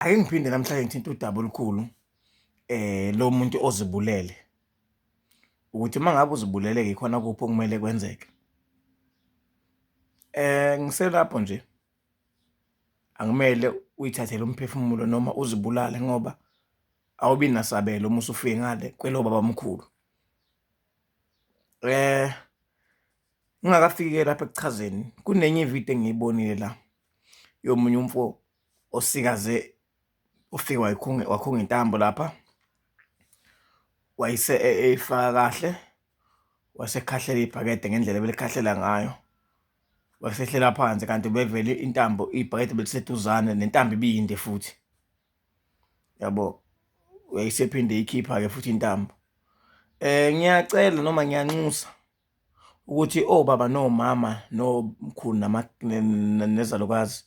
Ake ngiphinde namhlanje ngithinta udaba olukhulu lo muntu ozibulele ukuthi uma ngabe uzibulele-ke khona kuphi okumele kwenzeke. Ngiselapho nje akumele uyithathele umphefumulo noma uzibulale ngoba awubi nasabelo uma usufike ngale kwelo babamkhulu. Ngingakafiki-ke lapha ekuchazeni, kunenye ividiyo engiyibonile la yomunye umfo osikaze ufike wakhunga intambo lapha, wayise eyifaka kahle, wasekhahlela ibhakede ngendlela ebelikhahlela ngayo, wasehlela phansi kanti bevele intambo ibhakede beliseduzane nentambo ibiyinde futhi, yabo, wayesephinde eyikhipha-ke futhi intambo. Ngiyacela noma ngiyanxusa ukuthi obaba nomama nomkhulu nezalukazi,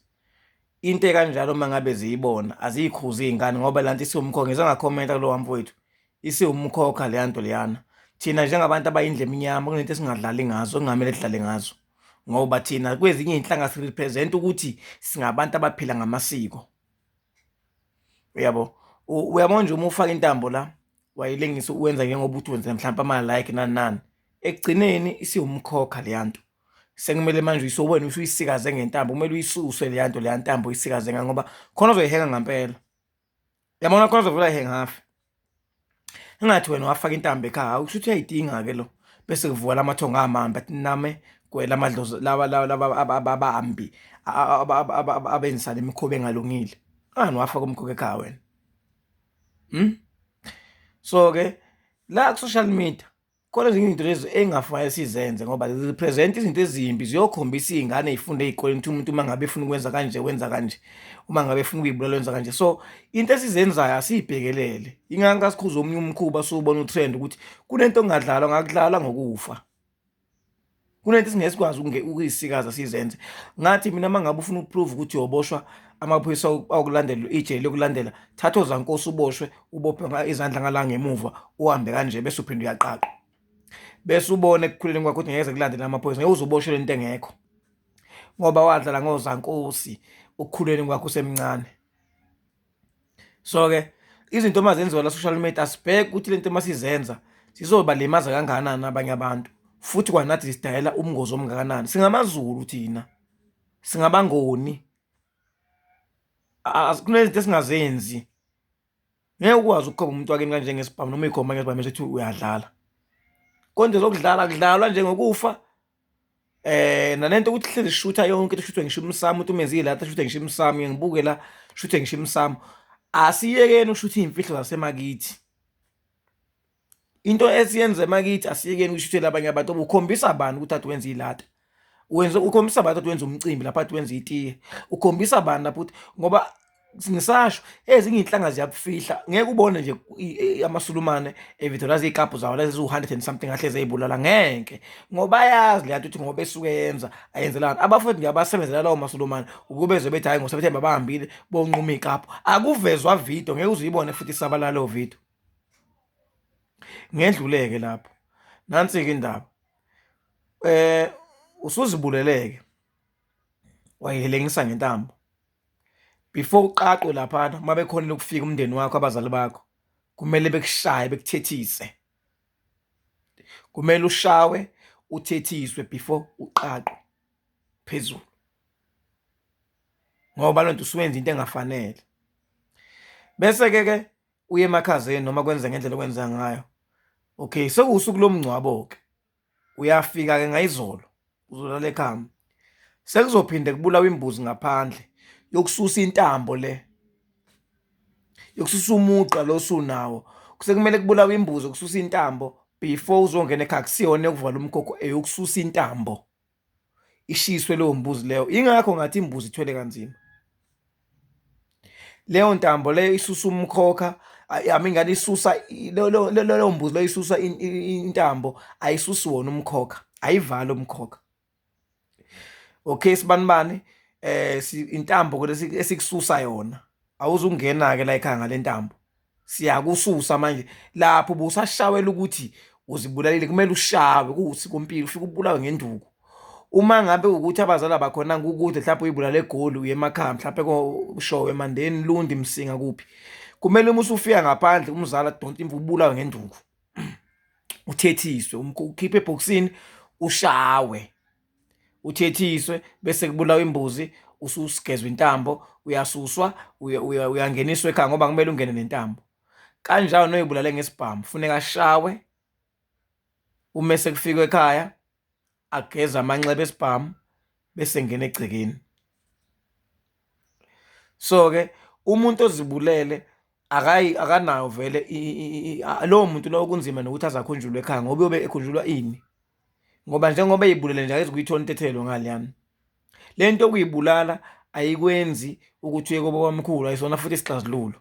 into ekanjalo uma ngabe ziyibona aziyikhuzi iy'ngane ngoba lanto isiwumkhokha. Ngizangakhomenta kulo wamfowethu, isiwumkhokha leya nto leyana. Thina njengabantu abayindlu emnyama kunento esingadlali ngazo, okungamele sidlale ngazo ngoba thina kwezinye iy'nhlanga si-represent-a ukuthi singabantu abaphila ngamasiko, uyabo. Uyabona nje uma ufaka intambo la wayilengisa uwenza njengoba uthi wenza mhlawumpe ama-like nani nani, ekugcineni isiwumkhokha leya nto. Sekumele manje wena usuyisikaze ngentambo, kumele uyisuse leya nto, leya ntambo uyisikaze ngayo ngoba khona uzoyihenga ngampela. Uyabona khona uzovela ayihenga afe. Engathi wena wafaka intambo ekhaya, hawu kushuthi uyayidinga-ke lo, bese kuvuka amathongo amambi athi name gwela amadlozi laba abambi abenzisa le mikhuba engalungile. Ngani wafaka umkhokha ekhaya wena? So-ke la ku-social media khona ezinye izinto lezi engafanele sizenze ngoba zirepresent izinto ezimbi, ziyokhombisa iy'ngane ey'funda ey'koleni ukuthi umuntu uma ngabe efuna ukwenza kanje wenza kanje, uma ngabe efuna ukuy'bulala wenza kanje. So into esizenzayo asiyibhekelele. Ingake ngasikhuza omunye umkhuba asiwubona utrend ukuthi kunento engadlalwa, ngakudlalwa ngokufa. Kunento esingeke sikwazi ukuyisikaza sizenze. Ngathi mina uma ngabe ufuna ukuprove ukuthi uyoboshwa amaphoyisa awokulandela, ijele lokulandela, thatha ozankosi uboshwe, ubophe izandla ngala ngemuva, uhambe kanje bese uphinde uyaqaqa. Bese ubone ekukhuleni kwakho ukuthi ngeke kulandela amaphoyisa, ngeke uze uboshwe lento engekho ngoba wadlala ngozankosi ukukhuleni kwakho usemncane. So-ke izinto uma zenziwa la social media asibheke ukuthi lento masizenza zizobalimaza kangakanani abanye abantu, futhi kwanathi sidayela ubungozi omngakanani. SingamaZulu thina, singabangoni, kunezinto esingazenzi. Ngeke ukwazi ukukhomba umuntu wakini kanje ngesibhamu noma uyikhomba ngesibhamu ethi uyadlala. Konje zokudlala kudlalwa njengokufa. Nalento ukuthi hlezi shutha yonke into shuthwe ngisho umsamo, umuntu umenzile la shuthwe ngisho umsamo, ngibuke la shuthwe ngisho umsamo. Asiyekeni ushutha iy'mfihlo zasemakithi. Into esiyenza emakithi asiyekeni ukuyishuthela abanye abantu. Ukhombisa bani ukuthi athi wenza ilata? Ukhombisa abantu athi wenza umcimbi lapha, athi wenza itiye. Ukhombisa bani lapho ukuthi ngoba ngisasho ezinye iy'nhlanga ziyabufihla. Ngeke ubone nje amaSulumane evitholaza iy'kabhu zawo lezi eziwu-100 and something ahlezi ey'bulala, ngeke ngoba ayazi leya nto ukuthi ngoba esuke yenza ayenzelani. Abafowethu nje abasebenzela lawo maSulumane ukube bezwe bethi hhayi ngosebethe babahambile bonquma iy'kabhu, akuvezwa vidiyo, ngeke uze uyibone futhi isabalala leyo vidiyo. Ngedluleke lapho, nansi-ke indaba. Usuzibulele-ke wayihilengisa ngentambo. Before uqaqwe laphana, uma bekhonile ukufika umndeni wakho, abazali bakho, kumele bekushaye bekuthethise. Kumele ushawe uthethiswe before uqaqwe phezulu, ngoba loo nto usuwenza into engafanele. Bese-ke uye emakhazeni noma kwenze ngendlela okwenza ngayo. Okay, sekuwusuku lomngcwabo-ke, uyafika-ke ngayizolo, uzolala ekhaya, sekuzophinde kubulawa imbuzi ngaphandle yokususa intambo le, yokususa umugqa lo osunawo. Sekumele kubulawe imbuzi yokususa intambo before uzongena ekhaya. Kusiyona yokuvala umkhokho, eyokususa intambo, ishiswe leyo mbuzi leyo. Ingakho ngathi imbuzi ithwele kanzima. Leyo ntambo leyo isusa umkhokha, ingane isusa leyo mbuzi leyo isusa intambo, ayisusi wona umkhokha, ayivala umkhokha. Okay, sibanibani, intambo lesi esikususa yona, awuzungena-ke la ekhaya ngale ntambo, siyakususa manje. Lapho busashawela ukuthi uzibulalile, kumele ushawe kuwusikompilo, ufike ubulawe ngenduku. Uma ngabe ukuthi abazali abakhona kukude mhlawumbe uyibulala eGoli uye emakhaya mhlawumbe koShowe eMandeni Lundi Msinga kuphi, kumele uma usufika ngaphandle umzali adonse imvu ubulawe ngenduku, uthethiswe ukhiphe ebhokisini ushawe, uthethiswe bese kubulawa imbuzi ususigezwe intambo uyasuswa uyangeniswa ekhaya ngoba kumele ungene nentambo. Kanjalo noyibulale ngesibhamu kufuneka ashawe, uma sekufika ekhaya ageze amanxeba esibhamu bese ngena egcekeni. So-ke umuntu ozibulele akanayo vele lowo muntu lowo kunzima nokuthi aze akhunjulwe ekhaya ngoba uyobe ekhunjulwa ini, ngoba njengoba eyibulele nje akezu kuyithola intethelo ngaleyana. Le nto yokuyibulala ayikwenzi ukuthi uye kobabamkhulu, ayisona futhi isixazululo.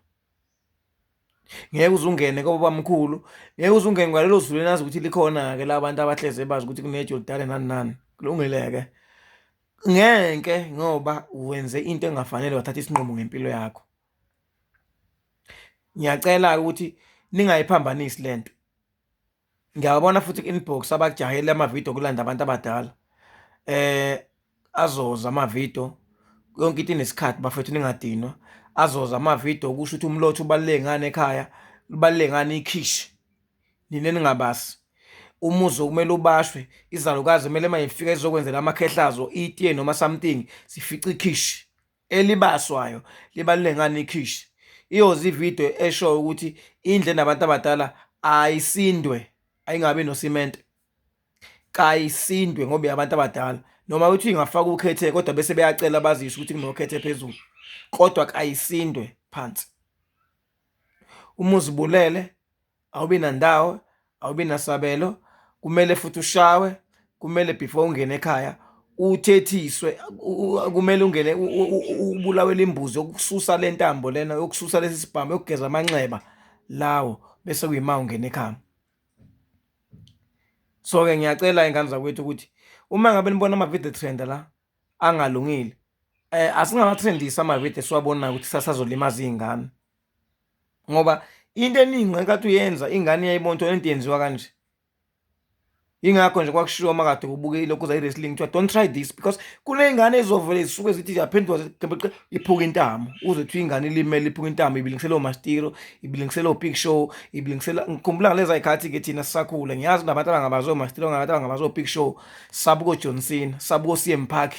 Ngeke uze ungene kobabamkhulu, ngeke uze ungene ngalelo zulu nazi ukuthi likhona-ke la bantu abahleze bazi ukuthi kunejordani nani nani, kulungile-ke. Ngeke ngoba wenze into engafanele wathatha isinqumo ngempilo yakho. Ngiyacela-ke ukuthi ningayiphambanisi le nto. Ngiyabona futhi ku-inbox abakujahele amavidiyo kulanda abantu abadala. Azoza amavidiyo, yonke into inesikhathi bafethu ningadinwa. Azoza amavidiyo ukusho ukuthi umlotha ubaluleke ngani ekhaya, lubaluleke ngani ikhishi, nine ningabasi. Umuzi kumele ubashwe, izalukazi kumele uma ifika zizokwenzela amakhehlazo, itiye noma something, sifice ikhishi elibaswayo, libaluleke ngani ikhishi. Iyoza ividiyo eshoyo ukuthi indle nabantu abadala ayisindwe, ayingabi nosimende, kayisindwe ngoba yabantu abadala. Noma uthi ingafaka ukhethe kodwa bese beyacela bazisho ukuthi kunokhethe phezulu, kodwa kayisindwe phansi. Umuzi bulele, awubi nandawo, awubi nasabelo, kumele futhi ushawe, kumele before ungene ekhaya uthethiswe, kumele ungene ubulawele imbuzi yokususa le ntambo lena, yokususa lesi sibhamu, yokugeza amanxeba lawo bese kuyima ungena ekhaya. So-ke ngiyacela iy'ngane zakwethu ukuthi uma ngabe nibona amavidiyo trend la angalungile, asingawatrendisi amavidiyo esiwabonayo ukuthi sasazolimaza iy'ngane, ngoba into eningi enkathi uyenza ingane iyayibona ukuthi into yenziwa kanje. Yingakho nje kwakushiwo makade ubuke lokhu zayi-wrestling kuthiwa don't try this, because kuney'ngane ezovele zisuke zithi yaphenduka iphuka intamo, uze kuthiwa ingane ilimele iphuka intamo, ibilungisela oMastiro, ibilungisela oBig Show, ibilungisela. Ngikhumbula ngalezi ayikhathi-ke thina sisakhula, ngiyazi nabantu abangabazi oMastiro, nabantu abangabazi oBig Show, sabuka oJohn Cena, sabuka oCM Punk,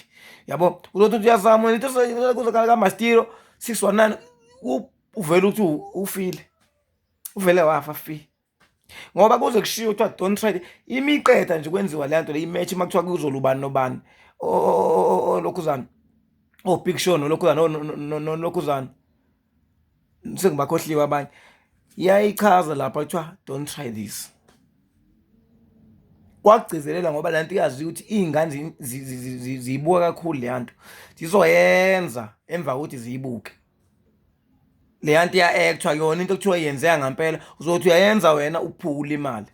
yabo. Uzothi uyazama into kuze kaMastiro 619 uvele uthi ufile, uvele wafa fi. Ngoba kuze kushiwo kuthiwa don't try imiqeda nje kwenziwa le nto le imatch uma kuthiwa kuzolubani nobani lokhuzana oBig Show nolokhuzana nolokhuzana, sengibakhohliwe abanye, iyayichaza lapha kuthiwa don't try this. Kwakugcizelela ngoba le nto iyazi ukuthi iy'ngane ziyibuka kakhulu le nto, zizoyenza emva kokuthi ziyibuke. Le nto iya-actwa yona into ekuthiwa yenzeka ngampela, uzothi uyayenza wena uphule imali.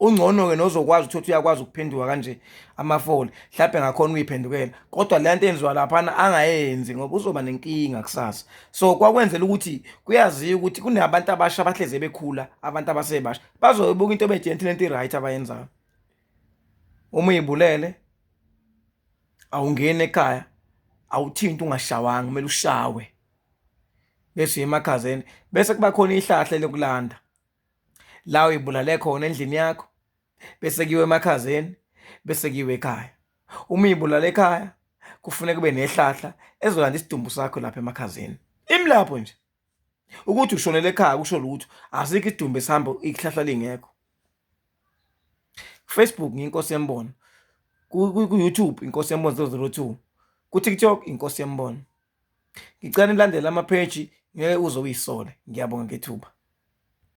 Ungcono-ke nozokwazi ukuthi uyakwazi ukuphenduka kanje amafoli, mhlawumbe ngakhona uyiphendukela, kodwa le nto eyenziwa laphana angayenzi ngoba uzoba nenkinga kusasa. So kwakwenzela ukuthi kuyaziwa ukuthi kunabantu abasha abahleze bekhula, abantu abasebasha bazoyibuka into ebejentle, into i-right abayenzayo. Uma uyibulele awungeni ekhaya, awuthinti ungashawanga, kumele ushawe bese emakhazeni, bese kuba khona ihlahla lokulanda la uyibulale khona endlini yakho, bese kuyiwe emakhazeni, bese kuyiwe ekhaya. Uma uyibulale ekhaya kufuneka kube nehlahla ezolanda isidumbu sakho lapha emakhazeni. Imlapho nje ukuthi ushonele ekhaya kusho lutho, asikho isidumbu esihamba ihlahla lingekho. Facebook ngiyinkosi yembono, ku-YouTube inkosi yembono 002, ku-TikTok inkosi yembono. Ngicela nilandele ama-page ngeke uze uyisole. Ngiyabonga ngethuba.